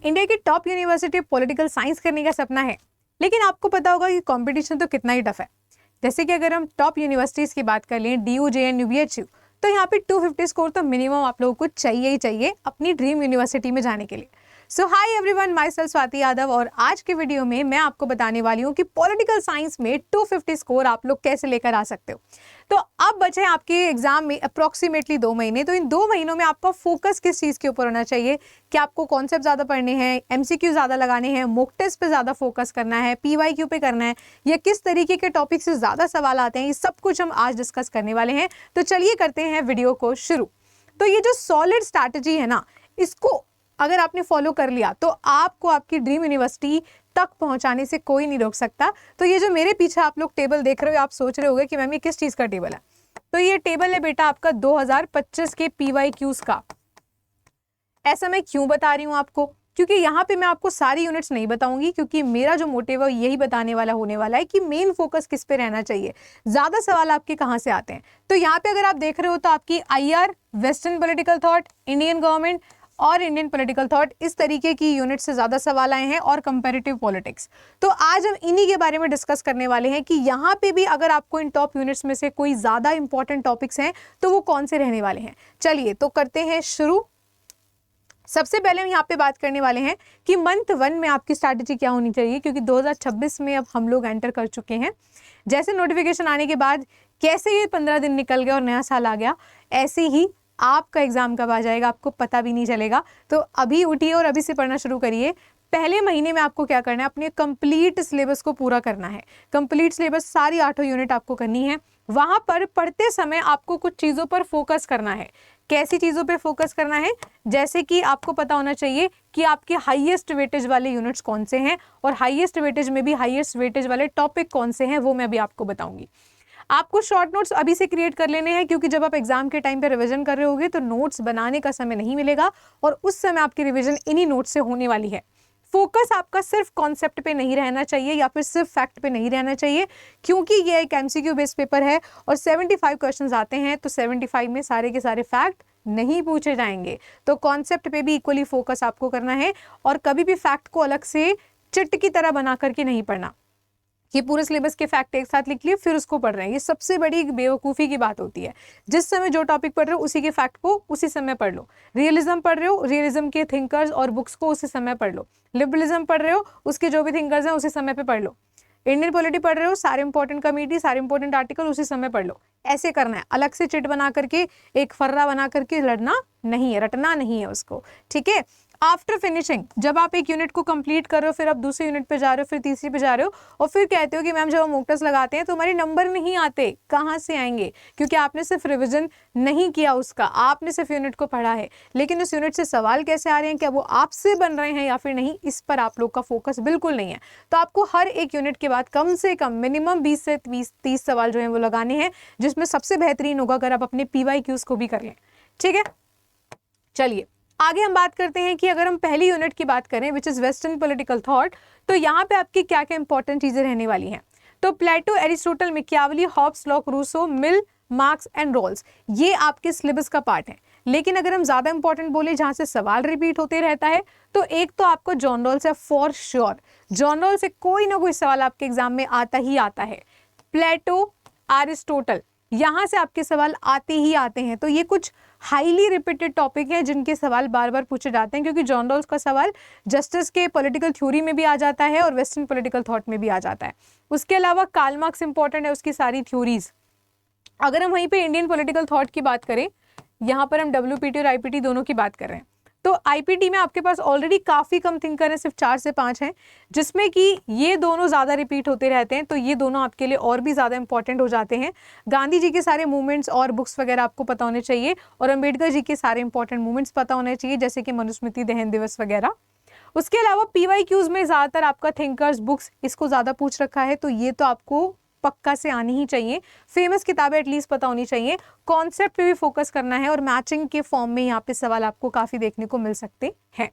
India की top university political science करने का सपना है, लेकिन आपको पता होगा कि कंपटीशन तो कितना ही टफ है। जैसे कि अगर हम टॉप यूनिवर्सिटीज़ की बात कर लें, DU, JNU, BHU, तो यहाँ पे 250 स्कोर तो मिनिमम आप लोगों को चाहिए ही चाहिए अपनी ड्रीम यूनिवर्सिटी में जाने के लिए। So hi everyone, myself Swati Yadav, और आज के वीडियो में मैं आपको बताने वाली हूँ कि पॉलिटिकल साइंस में 250 स्कोर आप लोग कैसे लेकर आ सकते हो। तो अब बचे आपके एग्जाम में अप्रॉक्सीमेटली 2 महीने, तो इन 2 महीनों में आपका फोकस किस चीज़ के ऊपर होना चाहिए कि आपको कॉन्सेप्ट ज़्यादा पढ़ने हैं, MCQ ज़्यादा लगाने हैं, मॉक टेस्ट पे ज़्यादा फोकस करना है, PYQ पे करना है, या किस तरीके के टॉपिक से ज़्यादा सवाल आते हैं, ये सब कुछ हम आज डिस्कस करने वाले हैं। तो चलिए करते हैं वीडियो को शुरू। तो ये जो सॉलिड स्ट्रैटेजी है ना, इसको अगर आपने फॉलो कर लिया तो आपको आपकी ड्रीम यूनिवर्सिटी तक पहुंचाने से कोई नहीं रोक सकता। तो ये जो मेरे पीछे आप लोग टेबल देख रहे हो, आप सोच रहे होंगे कि मैम ये किस चीज़ का टेबल है। तो ये टेबल है बेटा आपका 2025 के PYQs का। ऐसा मैं क्यों बता रही हूँ आपको, क्योंकि यहाँ पे मैं आपको सारी यूनिट्स नहीं बताऊंगी, क्योंकि मेरा जो मोटिव है यही बताने वाला होने वाला है कि मेन फोकस किस पे रहना चाहिए, ज़्यादा सवाल आपके कहाँ से आते हैं। तो यहाँ पे अगर आप देख रहे हो तो आपकी IR, western political thought, Indian government और इंडियन पॉलिटिकल थॉट, इस तरीके की यूनिट से ज़्यादा सवाल आए हैं, और कंपैरेटिव पॉलिटिक्स। तो आज हम इन्हीं के बारे में डिस्कस करने वाले हैं कि यहाँ पे भी अगर आपको इन टॉप यूनिट्स में से कोई ज़्यादा इंपॉर्टेंट टॉपिक्स हैं तो वो कौन से रहने वाले हैं। चलिए तो करते हैं शुरू। सबसे पहले हम यहाँ पे बात करने वाले हैं कि मंथ 1 में आपकी स्ट्रैटेजी क्या होनी चाहिए, क्योंकि 2026 में अब हम लोग एंटर कर चुके हैं। जैसे नोटिफिकेशन आने के बाद कैसे ये 15 दिन निकल गया और नया साल आ गया, ऐसे ही आपका एग्जाम कब आ जाएगा आपको पता भी नहीं चलेगा। तो अभी उठिए और अभी से पढ़ना शुरू करिए। पहले महीने में आपको क्या करना है, अपने कंप्लीट सिलेबस को पूरा करना है। कंप्लीट सिलेबस सारी 8 यूनिट आपको करनी है। वहां पर पढ़ते समय आपको कुछ चीज़ों पर फोकस करना है। कैसी चीज़ों पे फोकस करना है, जैसे कि आपको पता होना चाहिए कि आपके हाईएस्ट वेटेज वाले यूनिट्स कौन से हैं, और हाईएस्ट वेटेज में भी हाईएस्ट वेटेज वाले टॉपिक कौन से हैं वो मैं अभी आपको बताऊंगी। आपको शॉर्ट नोट्स अभी से क्रिएट कर लेने हैं, क्योंकि जब आप एग्जाम के टाइम पे रिवीजन कर रहे होगे तो नोट्स बनाने का समय नहीं मिलेगा, और उस समय आपकी रिवीजन इन्हीं नोट्स से होने वाली है। फोकस आपका सिर्फ कॉन्सेप्ट पे नहीं रहना चाहिए या फिर सिर्फ फैक्ट पे नहीं रहना चाहिए, क्योंकि ये एक MCQ बेस्ड पेपर है और 75 क्वेश्चंस आते हैं, तो 75 में सारे के सारे फैक्ट नहीं पूछे जाएंगे। तो कॉन्सेप्ट पे भी इक्वली फोकस आपको करना है, और कभी भी फैक्ट को अलग से चिट की तरह बना करके नहीं पढ़ना कि पूरे सिलेबस के फैक्ट एक साथ लिख लिए फिर उसको पढ़ रहे हैं। ये सबसे बड़ी बेवकूफ़ी की बात होती है। जिस समय जो टॉपिक पढ़ रहे हो उसी के फैक्ट को उसी समय पढ़ लो। रियलिज्म पढ़ रहे हो, रियलिज्म के थिंकर्स और बुक्स को उसी समय पढ़ लो। लिबरलिज्म पढ़ रहे हो, उसके जो भी थिंकर्स हैं उसी समय पे पढ़ लो। इंडियन पॉलिटी पढ़ रहे हो, सारे इंपॉर्टेंट कमेटी, सारे इंपॉर्टेंट आर्टिकल उसी समय पढ़ लो। ऐसे करना है, अलग से चिट बना करके एक फर्रा बना करके लड़ना नहीं है, रटना नहीं है उसको, ठीक है। आफ्टर फिनिशिंग, जब आप एक यूनिट को कंप्लीट कर रहे हो, फिर आप दूसरे यूनिट पे जा रहे हो, फिर तीसरी पे जा रहे हो, और फिर कहते हो कि मैम जब हम मॉक टेस्ट लगाते हैं तो हमारे नंबर नहीं आते। कहाँ से आएंगे, क्योंकि आपने सिर्फ रिवीजन नहीं किया उसका, आपने सिर्फ यूनिट को पढ़ा है, लेकिन उस यूनिट से सवाल कैसे आ रहे हैं, क्या वो आपसे बन रहे हैं या फिर नहीं, इस पर आप लोग का फोकस बिल्कुल नहीं है। तो आपको हर एक यूनिट के बाद कम से कम मिनिमम 20 से 30 सवाल जो है वो लगाने हैं, जिसमें सबसे बेहतरीन होगा अगर आप अपने PYQs को भी कर लें, ठीक है। चलिए आगे हम बात करते हैं कि अगर हम पहली यूनिट की बात करें, which is western political thought, तो यहाँ पे आपकी क्या क्या इंपॉर्टेंट चीजें रहने वाली हैं। तो Plato, Aristotle, Machiavelli, Hobbes, Locke, Rousseau, Mill, Marx and Rawls, ये आपके सिलेबस का पार्ट है। लेकिन अगर हम ज्यादा इंपॉर्टेंट बोले जहां से सवाल रिपीट होते रहता है, तो एक तो आपको जॉन रॉल्स है फॉर श्योर। जॉन रॉल्स से कोई ना कोई सवाल आपके एग्जाम में आता ही आता है। प्लेटो, एरिस्टोटल, यहाँ से आपके सवाल आते ही आते हैं। तो ये कुछ हाईली रिपीटेड टॉपिक हैं जिनके सवाल बार बार पूछे जाते हैं, क्योंकि जॉन रॉल्स का सवाल जस्टिस के पॉलिटिकल थ्योरी में भी आ जाता है और वेस्टर्न पॉलिटिकल थॉट में भी आ जाता है। उसके अलावा कार्ल मार्क्स इंपॉर्टेंट है, उसकी सारी थ्योरीज। अगर हम वहीं पे इंडियन पॉलिटिकल थॉट की बात करें, यहाँ पर हम WPT और IPT दोनों की बात कर रहे हैं, तो IPT में आपके पास ऑलरेडी काफ़ी कम थिंकर हैं, सिर्फ 4 से 5 हैं, जिसमें कि ये दोनों ज़्यादा रिपीट होते रहते हैं, तो ये दोनों आपके लिए और भी ज़्यादा इंपॉर्टेंट हो जाते हैं। गांधी जी के सारे मूवमेंट्स और बुक्स वगैरह आपको पता होने चाहिए, और अम्बेडकर जी के सारे इंपॉर्टेंट मूवमेंट्स पता होने चाहिए, जैसे कि मनुस्मृति दहन दिवस वगैरह। उसके अलावा PYQs में ज़्यादातर आपका थिंकर्स बुक्स इसको ज़्यादा पूछ रखा है, तो ये तो आपको पक्का से आनी ही चाहिए। फेमस किताबें एटलीस्ट पता होनी चाहिए। कॉन्सेप्ट पे भी फोकस करना है, और मैचिंग के फॉर्म में यहाँ पे सवाल आपको काफी देखने को मिल सकते हैं।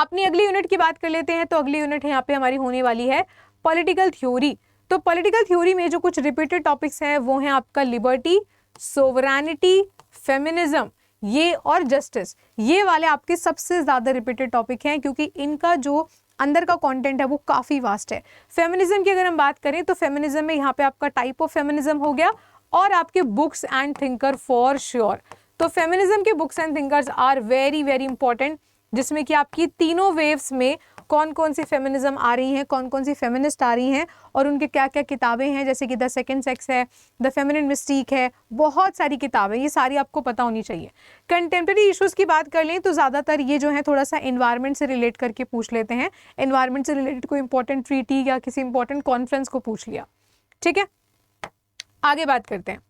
अपनी अगली यूनिट की बात कर लेते हैं। तो अगली यूनिट यहाँ पे हमारी होने वाली है पॉलिटिकल थ्योरी। तो पॉलिटिकल थ्योरी में जो कुछ रिपीटेड टॉपिक्स हैं वो हैं आपका लिबर्टी, सोवरेनिटी, फेमिनिज्म, ये और जस्टिस, ये वाले आपके सबसे ज़्यादा रिपीटेड टॉपिक हैं, क्योंकि इनका जो अंदर का कंटेंट है वो काफ़ी वास्ट है। फेमिनिज्म की अगर हम बात करें तो फेमिनिज्म में यहाँ पे आपका टाइप ऑफ फेमिनिज्म हो गया और आपके books and thinker for sure. तो फेमिनिज्म के books and thinkers are very very important, जिसमें कि आपकी तीनों वेव्स में कौन कौन सी फेमिनिज्म आ रही हैं, कौन कौन सी फेमिनिस्ट आ रही हैं और उनके क्या क्या किताबें हैं, जैसे कि द सेकंड सेक्स है, द फेमिनिन मिस्टीक है, बहुत सारी किताबें, ये सारी आपको पता होनी चाहिए। कंटेम्प्रेरी इश्यूज़ की बात कर लें तो ज़्यादातर ये जो है थोड़ा सा एनवायरनमेंट से रिलेट करके पूछ लेते हैं, एनवायरनमेंट से रिलेटेड कोई इंपॉर्टेंट ट्रीटी या किसी इंपॉर्टेंट कॉन्फ्रेंस को पूछ लिया। ठीक है, आगे बात करते हैं।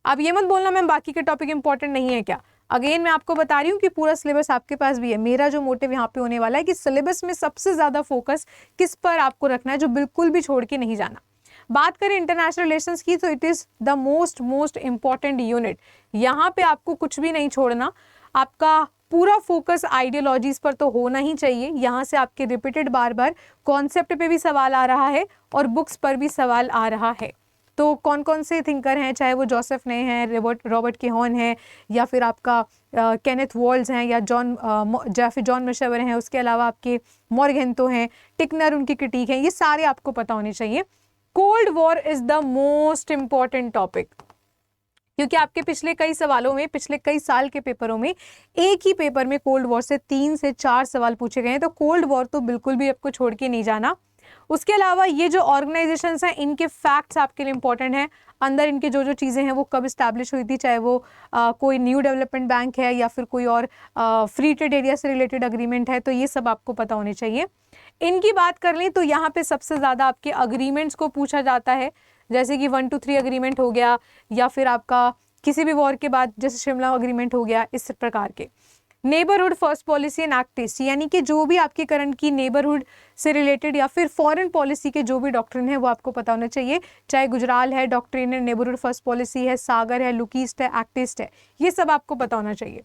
अब ये मत बोलना मैम बाकी के टॉपिक इंपॉर्टेंट नहीं है क्या। अगेन मैं आपको बता रही हूँ कि पूरा सिलेबस आपके पास भी है। मेरा जो मोटिव यहाँ पे होने वाला है कि सिलेबस में सबसे ज़्यादा फोकस किस पर आपको रखना है, जो बिल्कुल भी छोड़ के नहीं जाना। बात करें इंटरनेशनल रिलेशंस की तो it is the most important unit. यहाँ पे आपको कुछ भी नहीं छोड़ना, आपका पूरा फोकस आइडियोलॉजीज पर तो होना ही चाहिए। यहाँ से आपके रिपीटेड बार बार कॉन्सेप्ट पे भी सवाल आ रहा है और बुक्स पर भी सवाल आ रहा है। तो कौन कौन से थिंकर हैं, चाहे वो जोसेफ ने हैं, रॉबर्ट केहॉन है, या फिर आपका केनेथ वॉल्स हैं, या जॉन मिशेवर हैं, उसके अलावा आपके मॉर्गेंतो हैं, टिकनर उनकी क्रिटिक है, ये सारे आपको पता होने चाहिए। Cold war is the most important topic, क्योंकि आपके पिछले कई सवालों में, पिछले कई साल के पेपरों में एक ही पेपर में कोल्ड वॉर से 3 से 4 सवाल पूछे गए हैं। तो कोल्ड वॉर तो बिल्कुल भी आपको छोड़ के नहीं जाना। उसके अलावा ये जो ऑर्गेनाइजेशंस हैं इनके फैक्ट्स आपके लिए इंपॉर्टेंट हैं, अंदर इनके जो जो चीज़ें हैं वो कब इस्टेब्लिश हुई थी, चाहे वो कोई न्यू डेवलपमेंट बैंक है या फिर कोई और फ्री ट्रेड एरिया से रिलेटेड अग्रीमेंट है, तो ये सब आपको पता होने चाहिए। इनकी बात कर लें तो यहाँ पे सबसे ज़्यादा आपके अग्रीमेंट्स को पूछा जाता है, जैसे कि 1 to 3 अग्रीमेंट हो गया, या फिर आपका किसी भी वॉर के बाद जैसे शिमला अग्रीमेंट हो गया, इस प्रकार के। Neighbourhood first policy and act east, यानी कि जो भी आपके करंट की नेबरहुड से रिलेटेड या फिर फॉरेन पॉलिसी के जो भी डॉक्ट्रिन है वो आपको पता होना चाहिए, चाहे गुजराल है, डॉक्ट्रिन है, नेबरहुड फर्स्ट पॉलिसी है, सागर है, लुक ईस्ट है, एक्ट ईस्ट है, ये सब आपको पता होना चाहिए।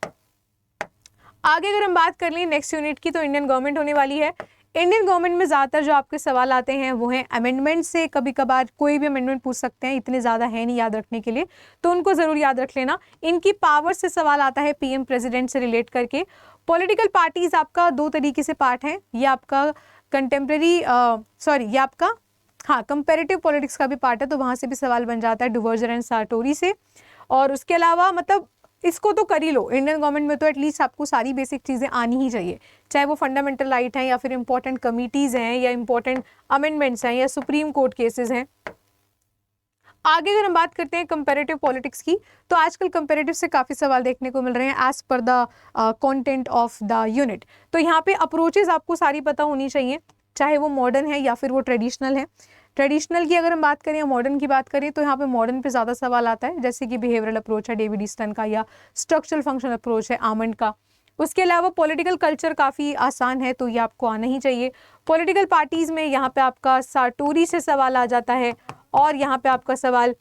आगे अगर हम बात कर लें नेक्स्ट यूनिट की, तो इंडियन गवर्नमेंट होने वाली है। इंडियन गवर्नमेंट में ज़्यादातर जो आपके सवाल आते हैं वो हैं अमेंडमेंट से, कभी कभार कोई भी अमेंडमेंट पूछ सकते हैं, इतने ज़्यादा है नहीं याद रखने के लिए, तो उनको ज़रूर याद रख लेना। इनकी पावर से सवाल आता है, पीएम प्रेसिडेंट से रिलेट करके। पॉलिटिकल पार्टीज आपका 2 तरीके से पार्ट हैं, ये आपका ये आपका कंपेरेटिव पॉलिटिक्स का भी पार्ट है, तो वहाँ से भी सवाल बन जाता है डुवर्जर एंड सार्टोरी से। और उसके अलावा मतलब इसको तो कर ही लो, इंडियन गवर्नमेंट में तो एटलीस्ट आपको सारी बेसिक चीज़ें आनी ही चाहिए, चाहे वो फंडामेंटल राइट हैं या फिर इंपॉर्टेंट कमिटीज़ हैं या इंपॉर्टेंट अमेंडमेंट्स हैं या सुप्रीम कोर्ट केसेस हैं। आगे अगर हम बात करते हैं कंपैरेटिव पॉलिटिक्स की, तो आजकल कंपैरेटिव से काफ़ी सवाल देखने को मिल रहे हैं as per the content of the unit. तो यहाँ पे अप्रोचेज आपको सारी पता होनी चाहिए, चाहे वो मॉडर्न है या फिर वो ट्रेडिशनल है। ट्रेडिशनल की अगर हम बात करें या मॉडर्न की बात करें तो यहाँ पे मॉडर्न पे ज़्यादा सवाल आता है, जैसे कि बिहेवियरल अप्रोच है डेविड ईस्टन का, या स्ट्रक्चरल फंक्शन अप्रोच है आमंड का। उसके अलावा पॉलिटिकल कल्चर काफ़ी आसान है, तो ये आपको आना ही चाहिए। पॉलिटिकल पार्टीज़ में यहाँ पे आपका सार्टोरी से सवाल आ जाता है, और यहाँ पे आपका सवाल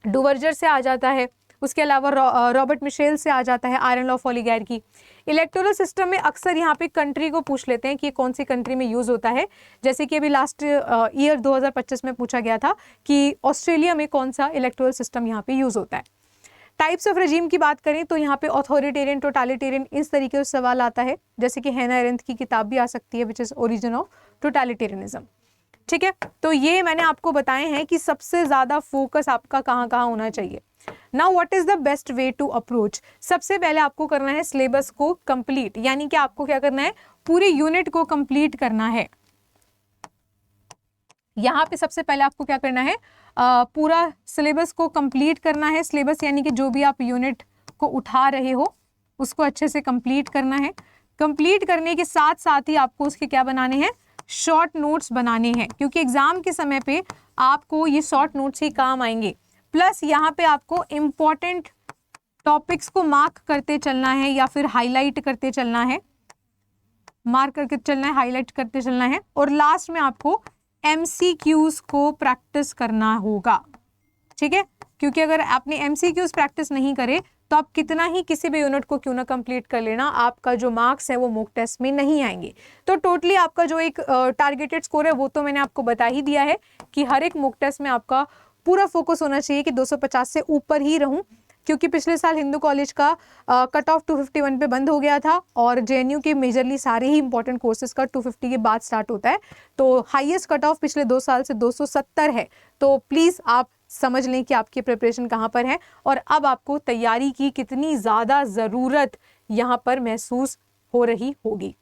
डुवर्जर से आ जाता है। उसके अलावा रॉबर्ट मिशेल से आ जाता है, iron law of oligarchy. Electoral system में अक्सर यहाँ पे कंट्री को पूछ लेते हैं कि कौन सी कंट्री में यूज़ होता है, जैसे कि अभी लास्ट ईयर 2025 में पूछा गया था कि ऑस्ट्रेलिया में कौन सा इलेक्टोरल सिस्टम यहाँ पे यूज़ होता है। टाइप्स ऑफ रेजिम की बात करें तो यहाँ पे ऑथोरिटेरियन, टोटालिटेरियन, इस तरीके से सवाल आता है, जैसे कि हैना एरेंथ की किताब भी आ सकती है विच इज़ ओरिजिन ऑफ टोटालिटेरियनिज्म। ठीक है, तो ये मैंने आपको बताए हैं कि सबसे ज़्यादा फोकस आपका कहाँ कहाँ होना चाहिए। Now what is the best way to approach. सबसे पहले आपको करना है सिलेबस को कंप्लीट, यानी कि आपको क्या करना है, पूरे यूनिट को कंप्लीट करना है। यहाँ पे सबसे पहले आपको क्या करना है, पूरा सिलेबस को कंप्लीट करना है। सिलेबस यानी कि जो भी आप यूनिट को उठा रहे हो उसको अच्छे से कंप्लीट करना है। कंप्लीट करने के साथ साथ ही आपको उसके क्या बनाने हैं, शॉर्ट नोट्स बनाने हैं, क्योंकि एग्जाम के समय पे आपको ये शॉर्ट नोट्स ही काम आएंगे। प्लस यहाँ पे आपको इम्पॉर्टेंट टॉपिक्स को मार्क करते चलना है या फिर हाईलाइट करते चलना है, मार्क करके चलना है, हाईलाइट करते चलना है। और लास्ट में आपको MCQs को प्रैक्टिस करना होगा। ठीक है, क्योंकि अगर आपने MCQs प्रैक्टिस नहीं करे तो आप कितना ही किसी भी यूनिट को क्यों ना कंप्लीट कर लेना, आपका जो मार्क्स है वो मॉक टेस्ट में नहीं आएंगे। तो टोटली आपका जो एक टारगेटेड स्कोर है वो तो मैंने आपको बता ही दिया है कि हर एक मॉक टेस्ट में आपका पूरा फोकस होना चाहिए कि 250 से ऊपर ही रहूं। क्योंकि पिछले साल हिंदू कॉलेज का कट ऑफ 251 पे बंद हो गया था और जेएनयू के मेजरली सारे ही इंपॉर्टेंट कोर्सेज का 250 के बाद स्टार्ट होता है। तो हाईएस्ट कट ऑफ पिछले 2 साल से 270 है। तो प्लीज़ आप समझ लें कि आपकी प्रिपरेशन कहाँ पर है और अब आपको तैयारी की कितनी ज़्यादा ज़रूरत यहाँ पर महसूस हो रही होगी।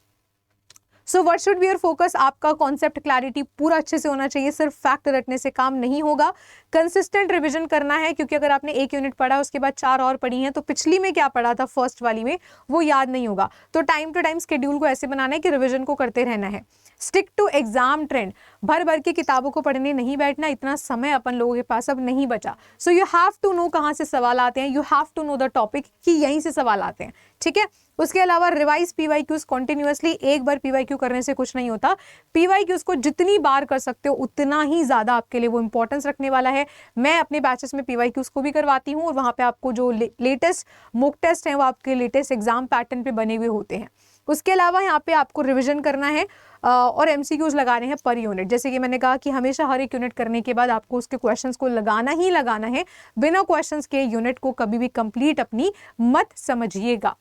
So what should be your focus? आपका कॉन्सेप्ट क्लैरिटी पूरा अच्छे से होना चाहिए। सिर्फ फैक्ट रटने से काम नहीं होगा, कंसिस्टेंट रिवीजन करना है, क्योंकि अगर आपने 1 यूनिट पढ़ा उसके बाद 4 और पढ़ी हैं तो पिछली में क्या पढ़ा था फर्स्ट वाली में वो याद नहीं होगा। तो टाइम टू टाइम स्केड्यूल को ऐसे बनाना है कि रिवीजन को करते रहना है। स्टिक टू एग्जाम ट्रेंड, भर भर के किताबों को पढ़ने नहीं बैठना, इतना समय अपन लोगों के पास अब नहीं बचा। So you have to know कहाँ से सवाल आते हैं, you have to know the topic कि यहीं से सवाल आते हैं, ठीक है। उसके अलावा रिवाइज पीवाईक्यूज कॉन्टिन्यूअसली, एक बार पीवाईक्यू करने से कुछ नहीं होता। पीवाईक्यूज को जितनी बार कर सकते हो उतना ही ज्यादा आपके लिए वो इंपॉर्टेंस रखने वाला है। मैं अपने बैचेस में पीवाईक्यूज को भी करवाती हूँ और वहाँ पे आपको जो लेटेस्ट मॉक टेस्ट हैं वो आपके लेटेस्ट एग्जाम पैटर्न पे बने हुए होते हैं। उसके अलावा यहाँ पे आपको रिविजन करना है और एमसीक्यूज लगाने हैं पर यूनिट। जैसे कि मैंने कहा कि हमेशा हर एक यूनिट करने के बाद आपको उसके क्वेश्चंस को लगाना ही लगाना है। बिना क्वेश्चंस के यूनिट को कभी भी कंप्लीट अपनी मत समझिएगा।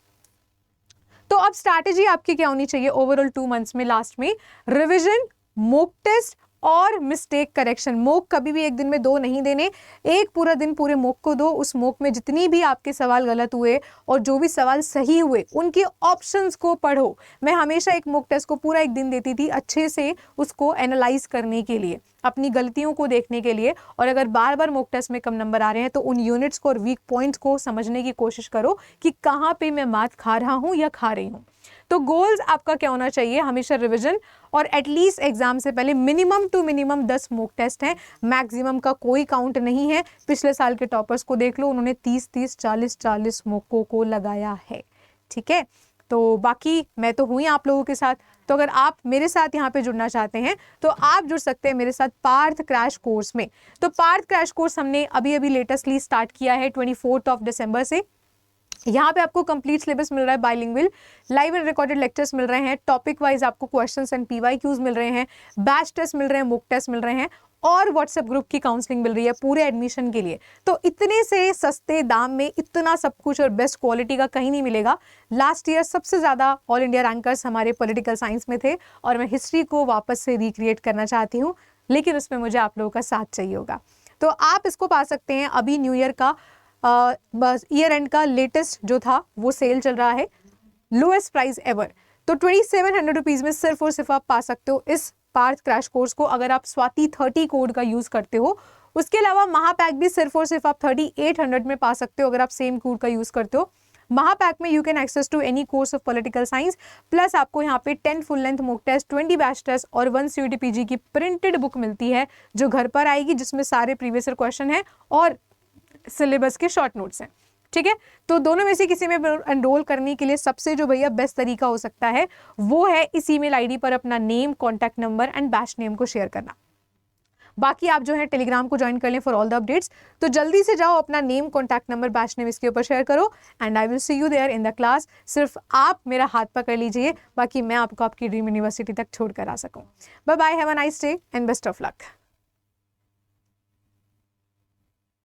तो अब स्ट्रैटेजी आपकी क्या होनी चाहिए ओवरऑल 2 मंथ्स में? लास्ट में रिविजन, मॉक टेस्ट और मिस्टेक करेक्शन। मॉक कभी भी एक दिन में 2 नहीं देने, एक पूरा दिन पूरे मॉक को दो। उस मॉक में जितनी भी आपके सवाल गलत हुए और जो भी सवाल सही हुए उनके ऑप्शंस को पढ़ो। मैं हमेशा एक मॉक टेस्ट को पूरा एक दिन देती थी अच्छे से उसको एनालाइज करने के लिए, अपनी गलतियों को देखने के लिए। और अगर बार बार मॉक टेस्ट में कम नंबर आ रहे हैं तो उन यूनिट्स को और वीक पॉइंट्स को समझने की कोशिश करो कि कहाँ पे मैं मात खा रहा हूँ या खा रही हूँ। तो गोल्स आपका क्या होना चाहिए? हमेशा रिवीजन और एटलीस्ट एग्जाम से पहले minimum to minimum 10 mock test हैं। मैक्सिमम का कोई काउंट नहीं है। पिछले साल के टॉपर्स को देख लो, उन्होंने 30-30, 40-40 मॉकों को लगाया है, ठीक है। तो बाकी मैं तो हुई आप लोगों के साथ। तो अगर आप मेरे साथ यहाँ पे जुड़ना चाहते हैं तो आप जुड़ सकते हैं मेरे साथ पार्थ क्रैश कोर्स में। तो पार्थ क्रैश कोर्स हमने अभी अभी लेटेस्टली स्टार्ट किया है 24 दिसंबर से। यहाँ पे आपको कंप्लीट सिलेबस मिल रहा है, bilingual live and recorded lectures मिल रहे हैं, टॉपिक वाइज आपको क्वेश्चंस एंड पीवाईक्यूज मिल रहे हैं, बैच टेस्ट मिल रहे हैं, मॉक टेस्ट मिल रहे हैं और व्हाट्सएप ग्रुप की काउंसलिंग मिल रही है पूरे एडमिशन के लिए। तो इतने से सस्ते दाम में इतना सब कुछ और बेस्ट क्वालिटी का कहीं नहीं मिलेगा। लास्ट ईयर सबसे ज़्यादा ऑल इंडिया रैंकर्स हमारे पॉलिटिकल साइंस में थे और मैं हिस्ट्री को वापस से रिक्रिएट करना चाहती हूँ, लेकिन उसमें मुझे आप लोगों का साथ चाहिए होगा। तो आप इसको पा सकते हैं। अभी न्यू ईयर का बस ईयर एंड का लेटेस्ट जो था वो सेल चल रहा है, लोएस्ट प्राइस एवर। तो 2700 रुपीज़ में सिर्फ और सिर्फ आप पा सकते हो इस पार्थ क्रैश कोर्स को अगर आप स्वाति 30 कोड का यूज़ करते हो। उसके अलावा महापैक भी सिर्फ और सिर्फ आप 3800 में पा सकते हो अगर आप सेम कोड का यूज़ करते हो। महापैक में you can access to any course of political science, plus आपको यहाँ पे 10 full length mock test, 20 batch test और 1 CUET-PG की प्रिंटेड बुक मिलती है जो घर पर आएगी, जिसमें सारे प्रीवियस ईयर क्वेश्चन है और सिलेबस के शॉर्ट नोट्स हैं, ठीक है। तो दोनों में से किसी में एनरोल करने के लिए सबसे जो भैया बेस्ट तरीका हो सकता है वो है इस ईमेल आईडी पर अपना name, contact number and batch name को शेयर करना। बाकी आप जो है टेलीग्राम को ज्वाइन कर लें फॉर ऑल द अपडेट्स। तो जल्दी से जाओ, अपना name, contact number, batch name इसके ऊपर शेयर करो and I will see you there in the class. सिर्फ आप मेरा हाथ पकड़ लीजिए, बाकी मैं आपको आपकी ड्रीम यूनिवर्सिटी तक छोड़ कर आ सकूं। Bye bye, have a nice day and best of luck.